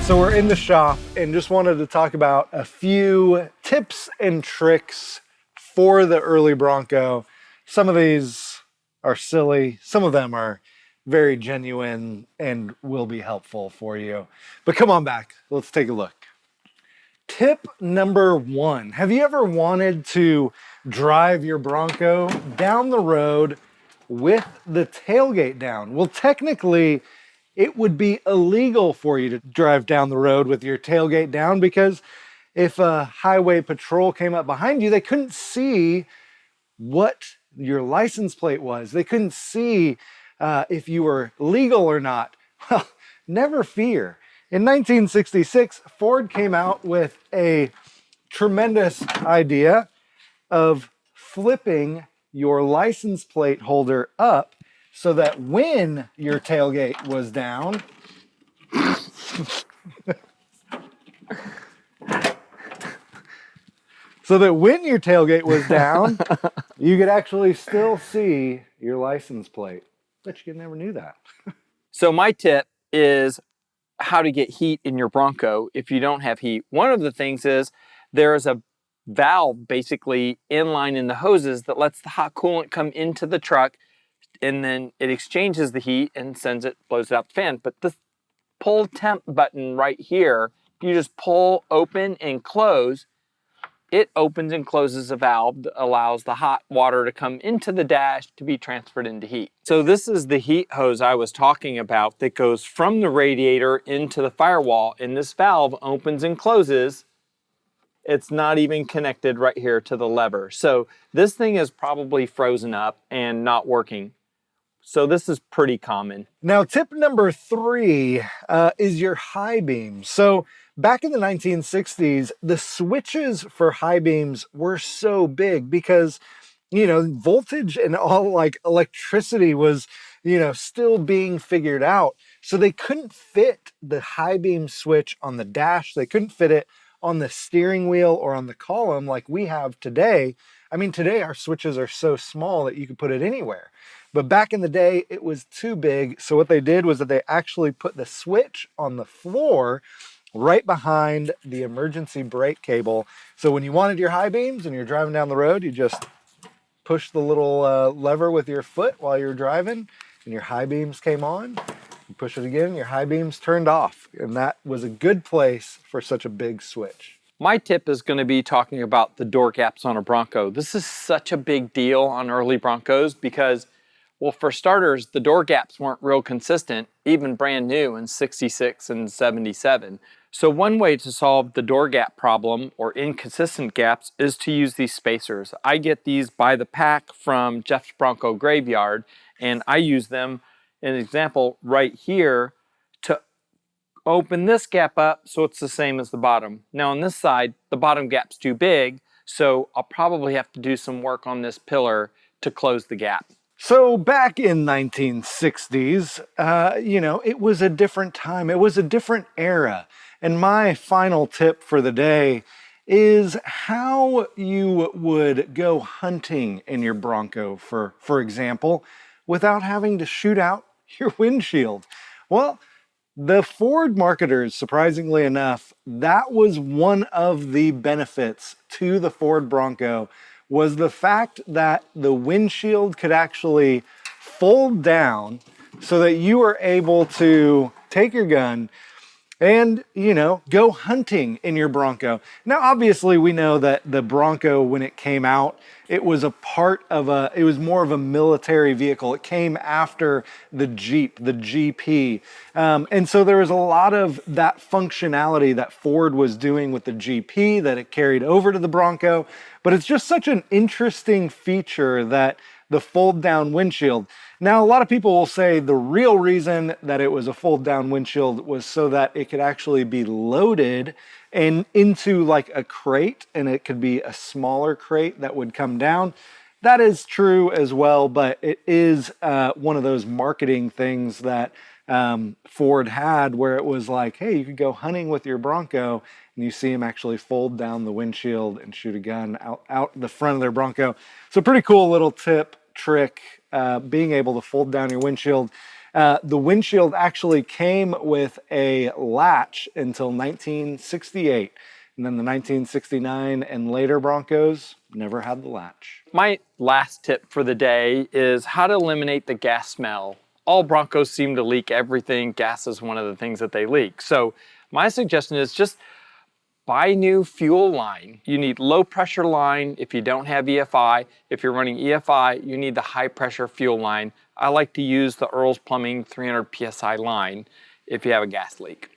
So we're in the shop and just wanted to talk about a few tips and tricks for the early Bronco. Some of these are silly, some of them are very genuine and will be helpful for you. But come on back, let's take a look. Tip number one, have you ever wanted to drive your Bronco down the road with the tailgate down? Well, technically, it would be illegal for you to drive down the road with your tailgate down, because if a highway patrol came up behind you, they couldn't see what your license plate was. They couldn't see if you were legal or not. Well, never fear. In 1966, Ford came out with a tremendous idea of flipping your license plate holder up so that when your tailgate was down, you could actually still see your license plate. Bet you never knew that. So my tip is how to get heat in your Bronco if you don't have heat. One of the things is there's a valve basically inline in the hoses that lets the hot coolant come into the truck, and then it exchanges the heat and blows it out the fan. But this pull temp button right here, you just pull open and close, it opens and closes a valve that allows the hot water to come into the dash to be transferred into heat. So this is the heat hose I was talking about that goes from the radiator into the firewall, and this valve opens and closes. It's not even connected right here to the lever. So this thing is probably frozen up and not working. So this is pretty common. Now, tip number three is your high beams. So back in the 1960s, the switches for high beams were so big because, voltage and all like electricity was, still being figured out. So they couldn't fit the high beam switch on the dash. They couldn't fit it on the steering wheel or on the column like we have today. I mean, today our switches are so small that you could put it anywhere. But back in the day, it was too big. So what they did was that they actually put the switch on the floor right behind the emergency brake cable. So when you wanted your high beams and you're driving down the road, you just push the little lever with your foot while you're driving and your high beams came on. You push it again, your high beams turned off. And that was a good place for such a big switch. My tip is going to be talking about the door gaps on a Bronco. This is such a big deal on early Broncos because, well, for starters, the door gaps weren't real consistent, even brand new in 66 and 77. So one way to solve the door gap problem or inconsistent gaps is to use these spacers. I get these by the pack from Jeff's Bronco Graveyard, and I use them, an example right here, to open this gap up so it's the same as the bottom. Now on this side, the bottom gap's too big, so I'll probably have to do some work on this pillar to close the gap. So back in 1960s, it was a different time. It was a different era. And my final tip for the day is how you would go hunting in your Bronco, for example, without having to shoot out your windshield. Well, the Ford marketers, surprisingly enough, that was one of the benefits to the Ford Bronco, was the fact that the windshield could actually fold down so that you were able to take your gun and, go hunting in your Bronco. Now, obviously, we know that the Bronco, when it came out, it was it was more of a military vehicle. It came after the Jeep, the GP. And so there was a lot of that functionality that Ford was doing with the GP that it carried over to the Bronco. But it's just such an interesting feature that the fold down windshield. Now, a lot of people will say the real reason that it was a fold down windshield was so that it could actually be loaded and into like a crate, and it could be a smaller crate that would come down. That is true as well, but it is one of those marketing things that Ford had, where it was like, hey, you could go hunting with your Bronco, and you see them actually fold down the windshield and shoot a gun out the front of their Bronco. So pretty cool little trick, being able to fold down your windshield. The windshield actually came with a latch until 1968. And then the 1969 and later Broncos never had the latch. My last tip for the day is how to eliminate the gas smell. All Broncos seem to leak everything. Gas is one of the things that they leak. So my suggestion is just buy new fuel line. You need low pressure line if you don't have EFI. If you're running EFI, you need the high pressure fuel line. I like to use the Earl's Plumbing 300 PSI line if you have a gas leak.